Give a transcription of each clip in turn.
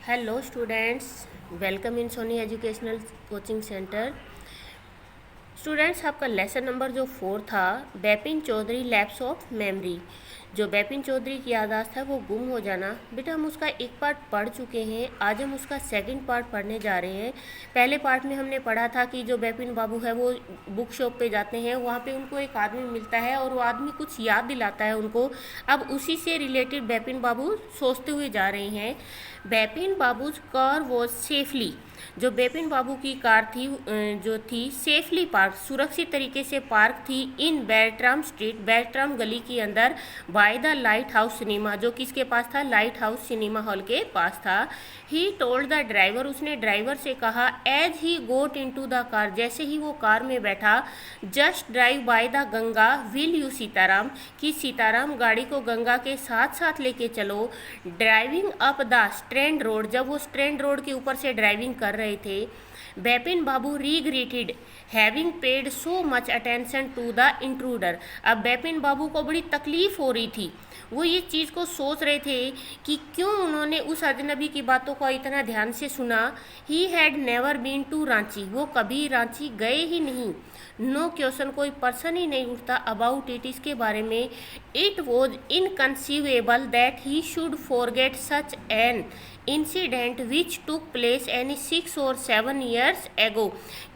Hello students, welcome in Sony Educational Coaching Center। Students, आपका lesson number जो 4 था, Bipin Chaudhary lapse of memory. जो बिपिन चौधरी की याददाश्त है वो गुम हो जाना, बेटा हम उसका एक पार्ट पढ़ चुके हैं। आज हम उसका सेकंड पार्ट पढ़ने जा रहे हैं। पहले पार्ट में हमने पढ़ा था कि जो बिपिन बाबू है वो बुक शॉप पे जाते हैं, वहाँ पे उनको एक आदमी मिलता है और वो आदमी कुछ याद दिलाता है उनको। अब उसी से रिलेटेड बिपिन बाबू सोचते हुए जा रहे हैं। Bipin babus car was safely, जो बिपिन बाबू की कार थी जो थी सेफली पार्क, सुरक्षित तरीके से पार्क थी इन बैरट्राम स्ट्रीट, बैरट्राम गली के अंदर, by the light house cinema, जो किसके पास था, लाइट हाउस सिनेमा हॉल के पास था। ही टोल्ड द ड्राइवर, उसने ड्राइवर से कहा, as he got into the car, जैसे ही वो कार में बैठा, just drive by the Ganga will you Sitaram, कि सीताराम गाड़ी को गंगा के साथ साथ लेके चलो। Driving up the strand road, जब वो स्ट्रैंड रोड के ऊपर से ड्राइविंग कर रहे थे, Bipin Babu regretted having paid so much attention to the intruder. अब बिपिन बाबू को बड़ी तकलीफ हो रही थी, वो ये चीज़ को सोच रहे थे कि क्यों उन्होंने उस अजनबी की बातों को इतना ध्यान से सुना। He had never been to Ranchi, वो कभी रांची गए ही नहीं। नो क्वेश्चन, कोई पर्सन ही नहीं उठता अबाउट इट, इसके बारे में। It was inconceivable that he should forget such an incident which took place any 6 और 7 ईयर्स एगो,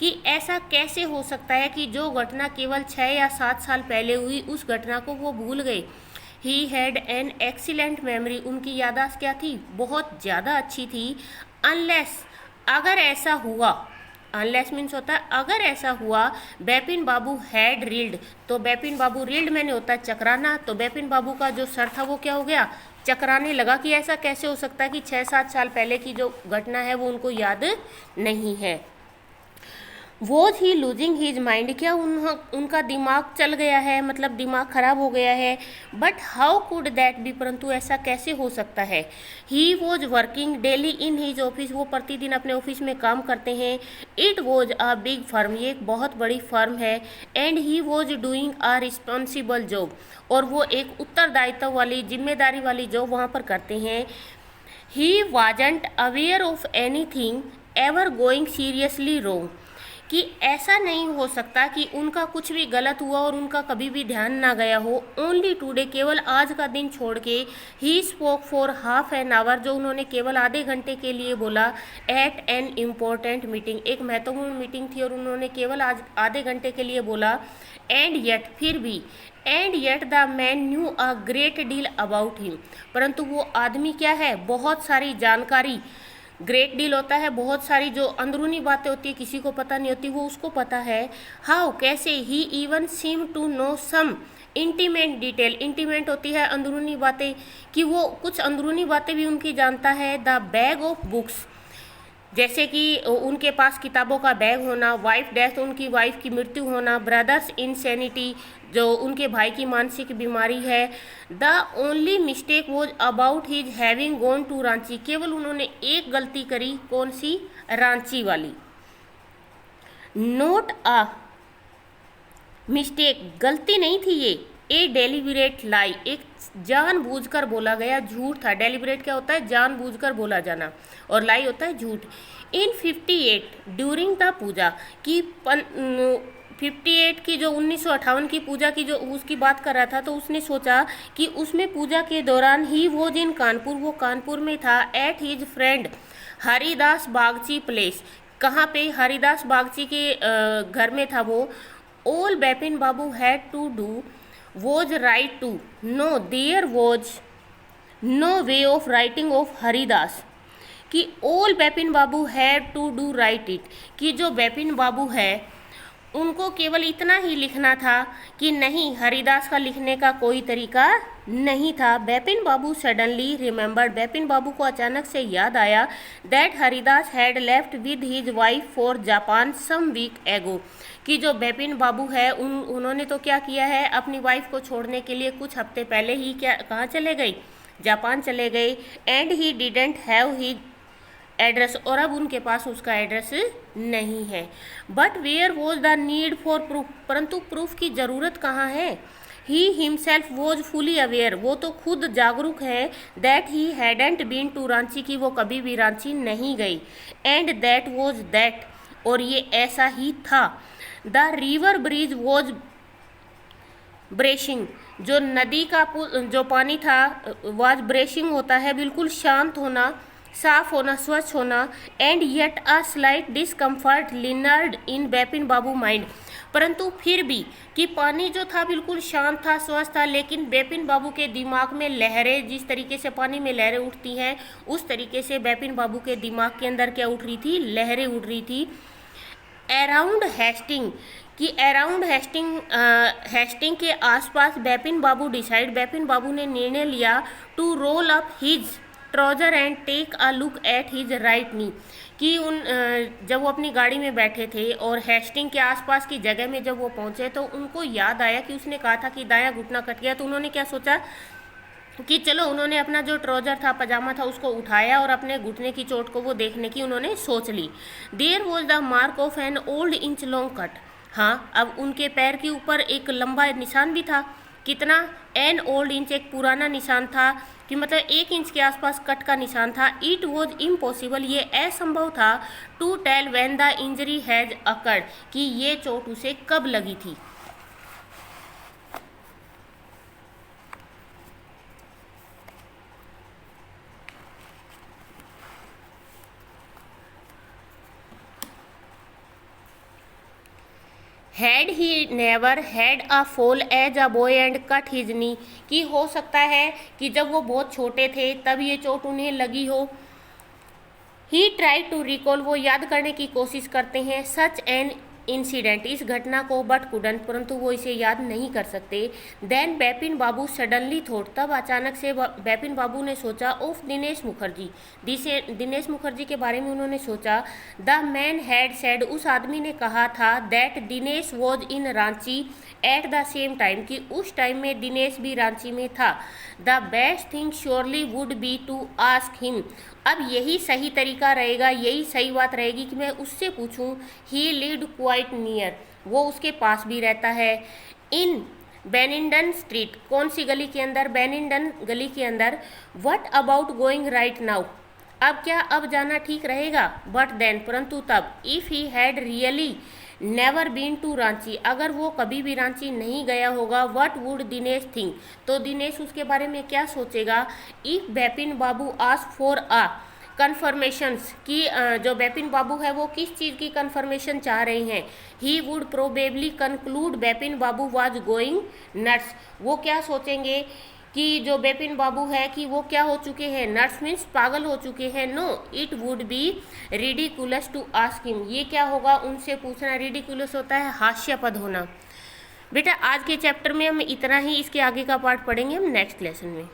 कि ऐसा कैसे हो सकता है कि जो घटना केवल 6 या 7 साल पहले हुई, उस घटना को वो भूल गए। He had an excellent memory, उनकी याददाश्त क्या थी, बहुत ज़्यादा अच्छी थी। अनलेस, अगर ऐसा हुआ, अनलेस मीन्स होता है अगर ऐसा हुआ, बिपिन बाबू हैड रील्ड, तो बिपिन बाबू रील्ड मैंने होता है चकराना, तो बिपिन बाबू का जो सर था वो क्या हो गया, चकराने लगा, कि ऐसा कैसे हो सकता है कि 6-7 साल पहले की जो घटना है वो उनको याद नहीं है। Was he losing his mind, क्या उनका दिमाग चल गया है, मतलब दिमाग खराब हो गया है। But how could that be, परंतु ऐसा कैसे हो सकता है। He was working daily in his office, वो प्रतिदिन अपने ऑफिस में काम करते हैं। It was a big firm, ये एक बहुत बड़ी फर्म है। And he was doing a responsible job, और वो एक उत्तरदायित्व वाली, जिम्मेदारी वाली जॉब वहाँ पर करते हैं। He wasn't aware of anything ever going seriously wrong, कि ऐसा नहीं हो सकता कि उनका कुछ भी गलत हुआ और उनका कभी भी ध्यान ना गया हो। ओनली टुडे, केवल आज का दिन छोड़ के, he spoke for half an hour, जो उन्होंने केवल आधे घंटे के लिए बोला, एट एन इम्पोर्टेंट मीटिंग, एक महत्वपूर्ण मीटिंग थी और उन्होंने केवल आज आधे घंटे के लिए बोला। एंड येट, फिर भी, and yet the man new a great deal about him, परंतु वो आदमी क्या है, बहुत सारी जानकारी, ग्रेट डील होता है बहुत सारी जो अंदरूनी बातें होती है किसी को पता नहीं होती, वो उसको पता है। हाउ, कैसे। He even seem to know some intimate detail, intimate होती है अंदरूनी बातें, कि वो कुछ अंदरूनी बातें भी उनकी जानता है। द बैग ऑफ बुक्स, जैसे कि उनके पास किताबों का बैग होना। वाइफ डेथ, उनकी वाइफ की मृत्यु होना। ब्रदर्स इनसेनिटी, जो उनके भाई की मानसिक बीमारी है। The only mistake was about his having gone to Ranchi, केवल उन्होंने एक गलती करी, कौन सी, रांची वाली। नोट अ मिस्टेक, गलती नहीं थी ये, ए डेलिबरेट लाई, एक जानबूझकर बोला गया झूठ था। डेलिबरेट क्या होता है, जानबूझकर बोला जाना, और लाई होता है झूठ। इन 58 ड्यूरिंग द पूजा, की 58 की जो 1958 की पूजा की जो उसकी बात कर रहा था, तो उसने सोचा कि उसमें पूजा के दौरान ही वॉज इन कानपुर, वो कानपुर में था। At his friend Haridas Bagchi place, कहाँ पे, हरिदास बागची के घर में था वो। All Bipin Babu had to do was write to know there was no way of writing of Haridas, कि all Bipin Babu had to do write it, कि जो बिपिन बाबू है उनको केवल इतना ही लिखना था, कि नहीं, हरिदास का लिखने का कोई तरीका नहीं था। बिपिन बाबू सडनली रिमेंबर्ड, बिपिन बाबू को अचानक से याद आया, that Haridas had left with his wife for Japan some week ago, कि जो बिपिन बाबू है उन्होंने तो क्या किया है, अपनी वाइफ को छोड़ने के लिए कुछ हफ्ते पहले ही क्या, कहाँ चले गए, जापान चले गए। And he didn't have his address, और अब उनके पास उसका एड्रेस नहीं है। But where was the need for proof, परंतु प्रूफ की ज़रूरत कहाँ है। He himself was fully aware, वो तो खुद जागरूक है, that he hadn't been to Ranchi, की वो कभी भी रांची नहीं गई, एंड दैट वॉज दैट, और ये ऐसा ही था, द रिवर ब्रिज वॉज ब्रेशिंग, जो नदी का जो पानी था वाज ब्रेशिंग होता है बिल्कुल शांत होना, साफ होना, स्वच्छ होना, and yet a slight discomfort lingered in Bipin Babu mind, परंतु फिर भी कि पानी जो था बिल्कुल शांत था, स्वच्छ था, लेकिन बेपिन बाबू के दिमाग में लहरें, जिस तरीके से पानी में लहरें उठती हैं उस तरीके से बेपिन बाबू के दिमाग के अंदर क्या उठ रही थी, लहरें उठ रही थी। अराउंड हेस्टिंग, कि अराउंड हेस्टिंग के आसपास बेपिन बाबू ने निर्णय लिया to roll up his trouser and take a look at his right knee, कि जब वो अपनी गाड़ी में बैठे थे और हेस्टिंग के आसपास की जगह में जब वो पहुंचे तो उनको याद आया कि उसने कहा था कि दायां घुटना कट गया, तो उन्होंने क्या सोचा कि चलो, उन्होंने अपना जो ट्राउजर था, पजामा था, उसको उठाया और अपने घुटने की चोट को वो देखने की उन्होंने सोच ली। There was the mark of an old inch long cut, हाँ, अब उनके पैर के ऊपर एक लंबा निशान भी था, कितना, एन ओल्ड इंच, एक पुराना निशान था, कि मतलब 1 इंच के आसपास कट का निशान था। इट वॉज इम्पॉसिबल, ये असंभव था, to tell when the injury has occurred, कि ये चोट उसे कब लगी थी। Had he never had a fall as a boy and cut his knee, कि हो सकता है कि जब वो बहुत छोटे थे तब ये चोट उन्हें लगी हो। ही ट्राई टू रिकॉल, वो याद करने की कोशिश करते हैं, सच एन इंसिडेंट, इस घटना को, बट कुडंट, परंतु वो इसे याद नहीं कर सकते। देन बेपिन बाबू सडनली थॉट, तब अचानक से बेपिन बाबू ने सोचा, ऑफ दिनेश मुखर्जी, दिनेश मुखर्जी के बारे में उन्होंने सोचा। द मैन हैड सेड, उस आदमी ने कहा था, that Dinesh was in Ranchi at the same time, कि उस टाइम में दिनेश भी रांची में था। The best thing surely would be to ask him, अब यही सही तरीका रहेगा, यही सही बात रहेगी कि मैं उससे पूछूं। ही लिव्ड क्वाइट नियर, वो उसके पास भी रहता है। इन बेनिंडन स्ट्रीट, कौन सी गली के अंदर, बेनिंडन गली के अंदर। What about going right now, अब क्या, अब जाना ठीक रहेगा। बट देन, परंतु तब, if he had really never been to Ranchi, अगर वो कभी भी रांची नहीं गया होगा, व्हाट वुड दिनेश थिंक, तो दिनेश उसके बारे में क्या सोचेगा। If Bipin Babu ask for a confirmations, की जो बेपिन बाबू है वो किस चीज़ की कन्फर्मेशन चाह रहे हैं। He would probably conclude Bipin Babu was going nuts, वो क्या सोचेंगे कि जो बेपिन बाबू है कि वो क्या हो चुके हैं, नट्स मीन्स पागल हो चुके हैं। No, it would be ridiculous to ask him, ये क्या होगा, उनसे पूछना। रिडिकुलस होता है हास्यास्पद होना। बेटा आज के चैप्टर में हम इतना ही, इसके आगे का पार्ट पढ़ेंगे हम नेक्स्ट लेसन में।